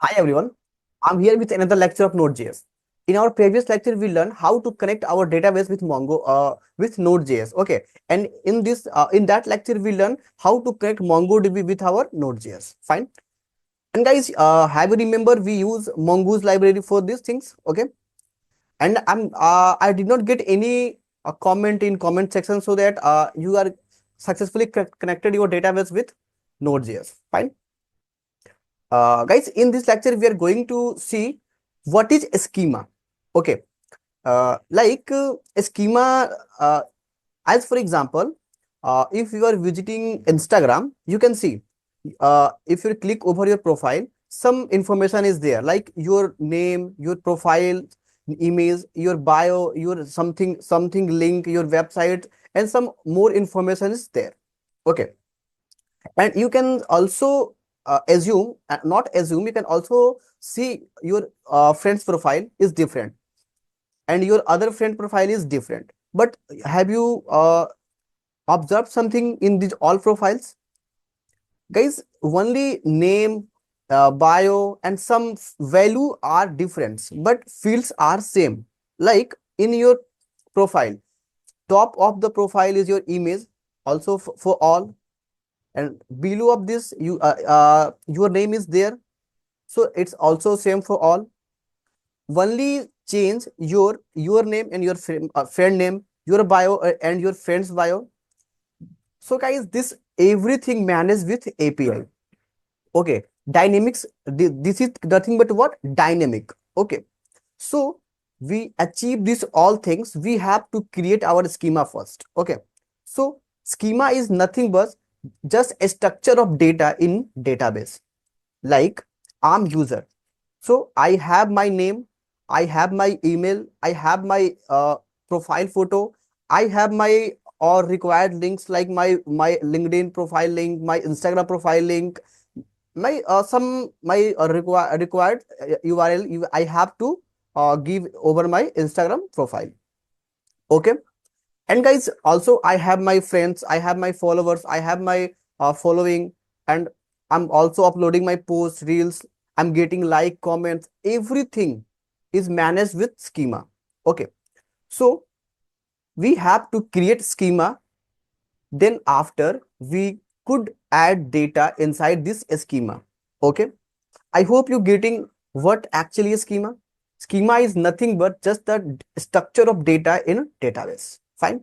Hi everyone, I'm here with another lecture of Node.js. In our previous lecture, we learned how to connect our database with with Node.js. Okay, and in that lecture, we learned how to connect MongoDB with our Node.js. Fine. And guys, have you remember we use Mongoose library for these things? Okay, and I did not get any comment in comment section so that you are successfully connected your database with Node.js. Fine. Guys, in this lecture, we are going to see what is a schema. Okay, a schema, as for example, if you are visiting Instagram, you can see if you click over your profile, some information is there, like your name, your profile image, your bio, your something link, your website, and some more information is there. Okay, and you can also assume, not assume, you can also see your friend's profile is different and your other friend profile is different. But have you observed something in these all profiles? Guys, only name, bio, and some value are different, but fields are same. Like in your profile, top of the profile is your image, also for all, and below of this your name is there, so it's also same for all. Only change your name and your friend name, your bio and your friend's bio. So guys, this everything managed with API. Okay, dynamics, this is nothing but what? Dynamic. Okay, so we achieve this all things, we have to create our schema first. Okay, so schema is nothing but just a structure of data in database. Like, I'm user, so I have my name, I have my email, I have my profile photo, I have my or required links like my LinkedIn profile link, my Instagram profile link, my some my required URL I have to give over my Instagram profile. Okay, and guys, also I have my friends, I have my followers, I have my following, and I'm also uploading my posts, reels, I'm getting like, comments, everything is managed with schema. Okay, so we have to create schema, then after we could add data inside this schema. Okay, I hope you getting what actually is schema. Schema is nothing but just the structure of data in database. Fine.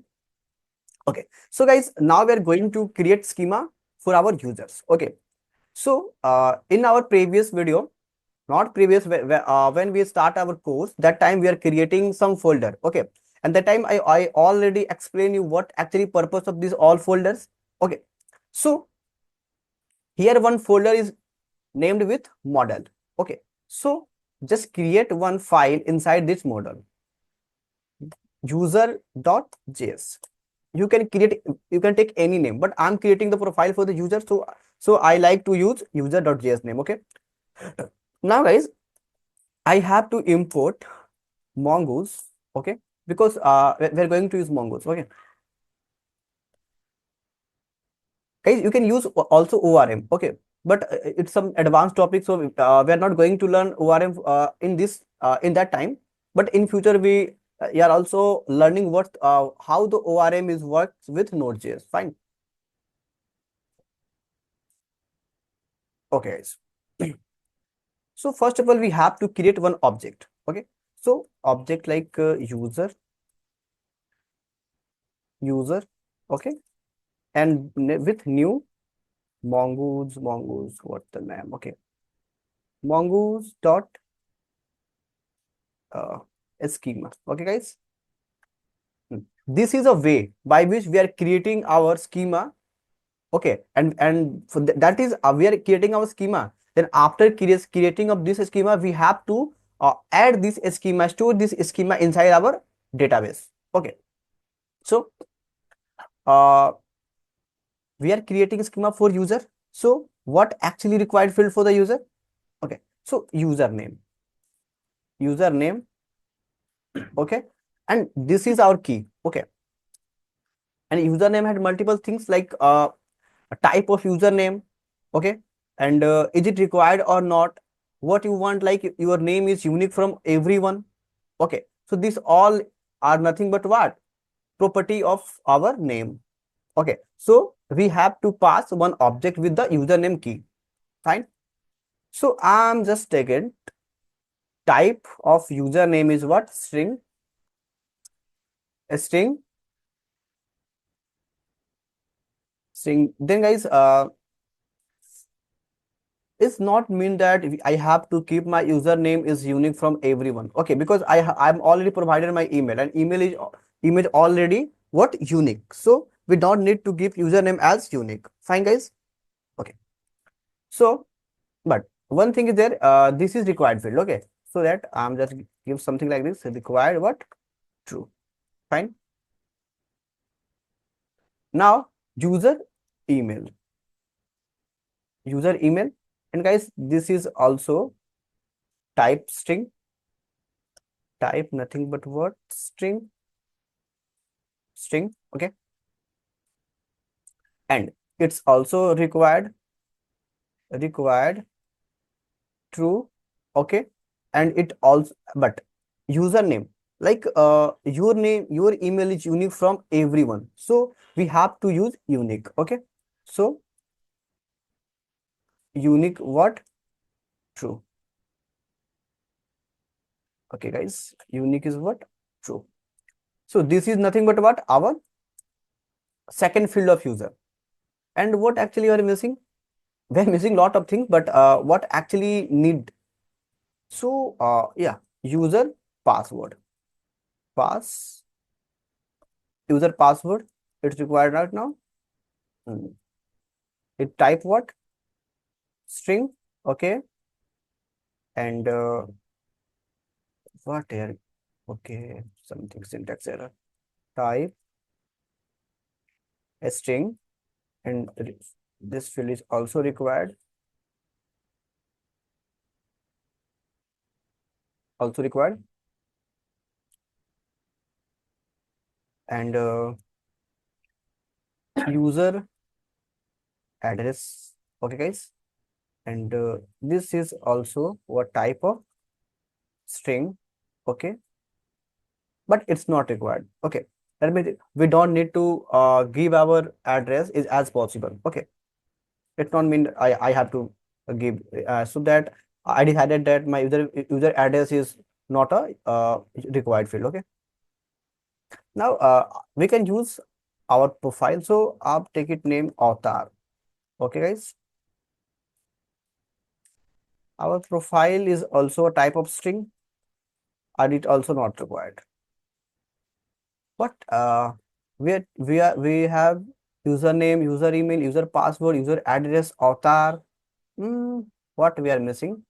Okay, so guys, now we are going to create schema for our users. Okay, so in our previous video, not previous, when we start our course, that time we are creating some folder. Okay, and that time I already explained you what actually purpose of these all folders. Okay, so here one folder is named with model. Okay, so just create one file inside this model, user.js. You can create, you can take any name, but I'm creating the profile for the user, so I like to use user.js name. Okay, now guys, I have to import mongoose. Okay, because we're going to use mongoose. Okay, guys, you can use also ORM. Okay, but it's some advanced topic, so we're not going to learn ORM in this in that time, but in future we are also learning what how the ORM is works with Node.js. Fine. Okay, so first of all, we have to create one object. Okay, so object like user. Okay, and with new mongoose, what's the name? Okay, mongoose dot uh, schema. Okay, guys. This is a way by which we are creating our schema. Okay, and for that is we are creating our schema. Then after creating of this schema, we have to add this schema, store this schema inside our database. Okay, so uh, we are creating schema for user. So what actually required field for the user? Okay, so username. Okay, and this is our key. Okay, and username had multiple things like a type of username. Okay, and is it required or not? what you want, like your name is unique from everyone. Okay, so these all are nothing but what? Property of our name. Okay, so we have to pass one object with the username key. Fine. So I'm just taking type of username is what? String. A string. String. Then guys, it's not mean that I have to keep my username is unique from everyone. Okay, because I'm already provided my email, and email already what? Unique. So we don't need to give username as unique. Fine, guys. Okay. So, but one thing is there. This is required field. Okay, so that I'm just give something like this. Required what? True. Fine. Now user email. User email, and guys, this is also type string. Type nothing but what? String. Okay, and it's also required true. Okay, and it also, but username, like your email is unique from everyone, so we have to use unique. Okay, so unique what? True. Okay guys, unique is what? True. So this is nothing but what? Our second field of user. And what actually are missing? We're missing lot of things, but what actually need? So yeah, user password. Pass user password. It's required right now. It type what? String. Okay, and what here? Okay, something syntax error. Type a string, and this field is also required. Also required, and user address. Okay guys, and this is also what type of string. Okay, but it's not required. Okay, that means we don't need to give our address is as possible. Okay, it don't mean I have to give so that I decided that my user address is not a required field. Okay, now we can use our profile. So I'll take it name avatar. Okay guys, our profile is also a type of string, and it also not required. But we have username, user email, user password, user address, avatar. What we are missing?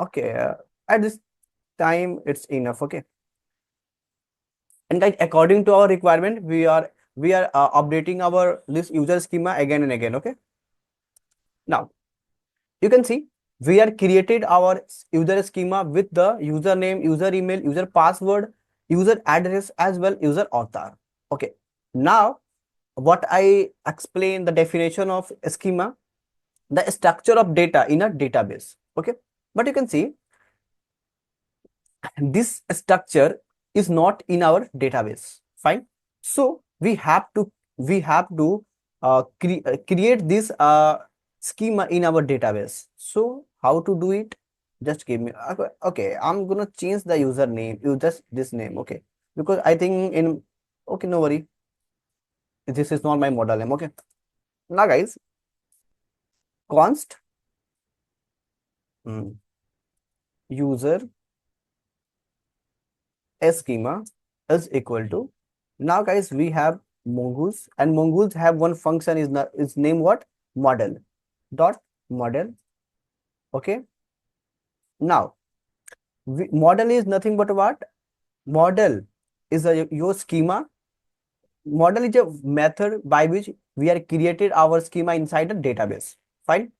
Okay, at this time it's enough. Okay, and like according to our requirement, we are updating our this user schema again and again. Okay, now you can see we are created our user schema with the username, user email, user password, user address, as well user avatar. Okay, now what I explain the definition of schema, the structure of data in a database. Okay, but you can see this structure is not in our database. Fine. So we have to create this schema in our database. So how to do it? Just give me. Okay, I'm gonna change the username. You just this name. Okay, because I think in. Okay, no worry. This is not my model name. Okay. Now guys, const user schema is equal to. Now guys, we have mongoose, and mongoose have one function is not is name what? Model dot model. Okay, now model is nothing but what? Model is your schema. Model is a method by which we are created our schema inside a database. Fine.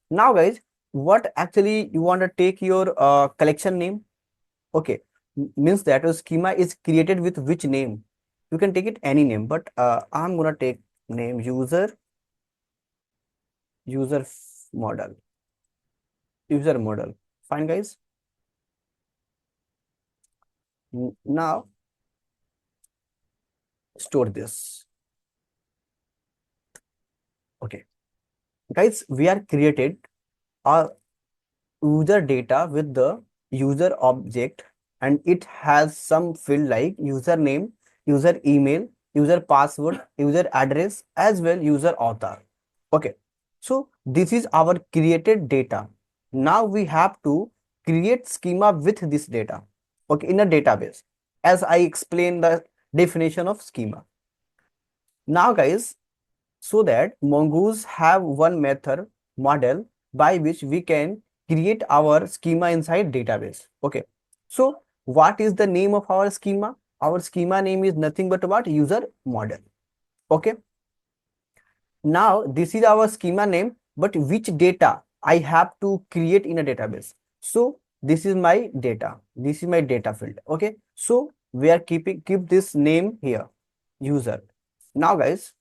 Now guys, what actually you want to take your collection name? Okay, means that a schema is created with which name? You can take it any name, but I'm gonna take name user user model, user model. Fine, guys. Now store this. Okay, guys, we are created a user data with the user object, and it has some field like username, user email, user password, user address, as well user author. Okay, so this is our created data. Now we have to create schema with this data, okay, in a database, as I explained the definition of schema. Now guys, so that mongoose have one method model by which we can create our schema inside database. Okay, so what is the name of our schema? Our schema name is nothing but what? User model. Okay, now this is our schema name, but which data I have to create in a database? So this is my data, this is my data field. Okay, so we are keep this name here, user. Now guys,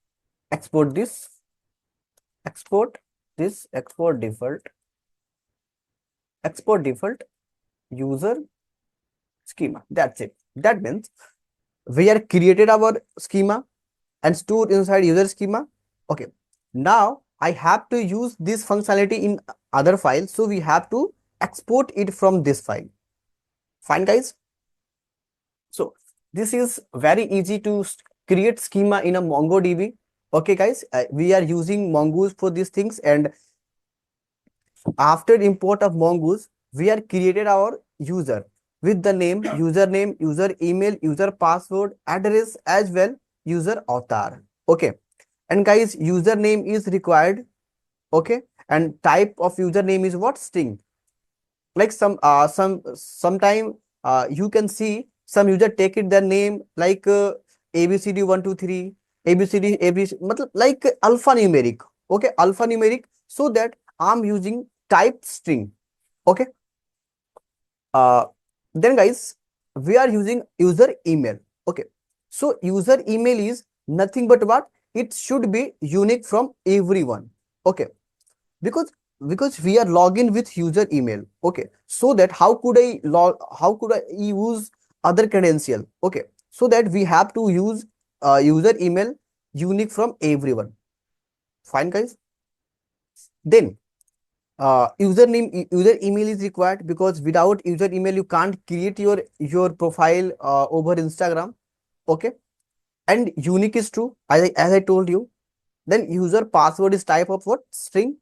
export this, export default user schema. That's it. That means we are created our schema and stored inside user schema. Okay, now I have to use this functionality in other file, so we have to export it from this file. Fine, guys. So this is very easy to create schema in a MongoDB. Okay, guys, we are using Mongoose for these things, and after import of mongoose, we are created our user with the name, username, user email, user password, address, as well user author. Okay, and guys, username is required. Okay, and type of username is what? String. Like sometime you can see some user take it their name like ABCD123, ABCD like alphanumeric. Okay, alphanumeric, so that I'm using type string. Okay, uh then guys, we are using user email. Okay, so user email is nothing but what? It should be unique from everyone. Okay, because we are login with user email. Okay, so that how could I use other credential? Okay, so that we have to use user email unique from everyone. Fine, guys. Then user email is required, because without user email you can't create your profile over Instagram. Okay, and unique is true, as I told you. Then user password is type of what? String.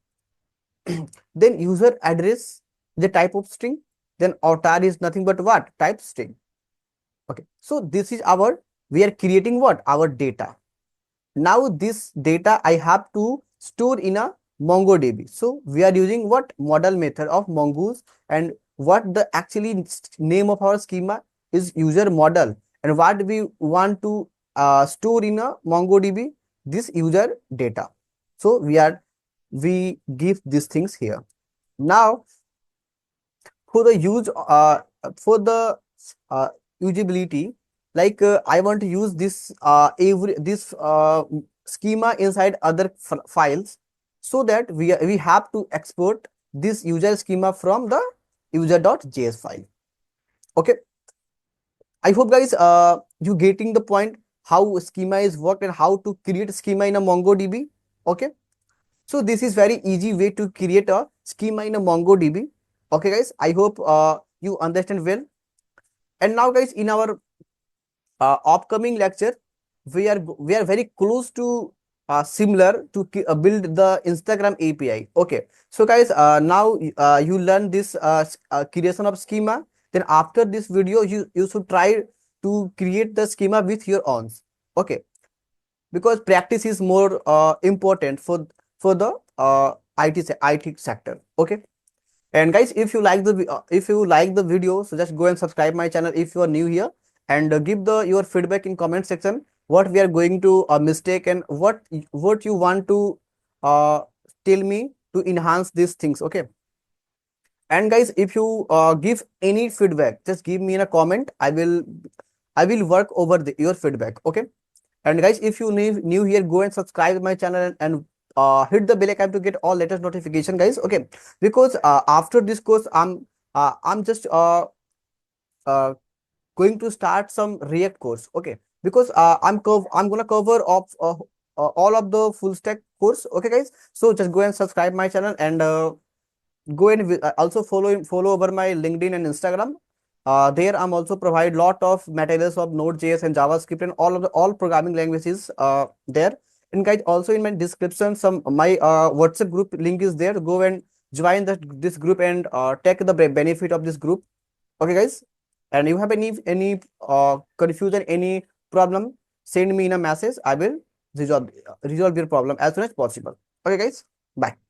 Then user address, the type of string. Then author is nothing but what? Type string. Okay, so this is our, we are creating what? Our data. Now this data I have to store in a MongoDB. So we are using what? Model method of mongoose, and what the actually name of our schema is user model, and what we want to store in a MongoDB, this user data. So we give these things here. Now for the use for the uh, usability, like I want to use this this schema inside other files, so that we have to export this user schema from the user.js file. Okay, I hope guys you getting the point how schema is worked and how to create schema in a MongoDB. Okay, so this is very easy way to create a schema in a MongoDB. Okay, guys, I hope you understand well. And now, guys, in our upcoming lecture, we are very close to similar to build the Instagram API. Okay, so guys, now you learn this creation of schema. Then after this video, you should try to create the schema with your own. Okay, because practice is more important for the IT sector. Okay, and guys, if you like the video, so just go and subscribe my channel if you are new here, and give the your feedback in comment section, what we are going to mistake, and what you want to uh, tell me to enhance these things. Okay, and guys, if you give any feedback, just give me in a comment. I will work over your feedback. Okay, and guys, if you new here, go and subscribe my channel, and hit the bell icon to get all latest notification, guys. Okay, because after this course, I'm just uh, going to start some React course. Okay, because I'm gonna cover of all of the full stack course. Okay, guys. So just go and subscribe my channel, and go and also follow over my LinkedIn and Instagram. There I'm also provide lot of materials of Node.js and JavaScript and all programming languages there. And guys, also in my description, some my WhatsApp group link is there. Go and join this group and take the benefit of this group. Okay, guys. And you have any confusion, any problem, send me in a message. I will resolve your problem as soon as possible. Okay, guys. Bye.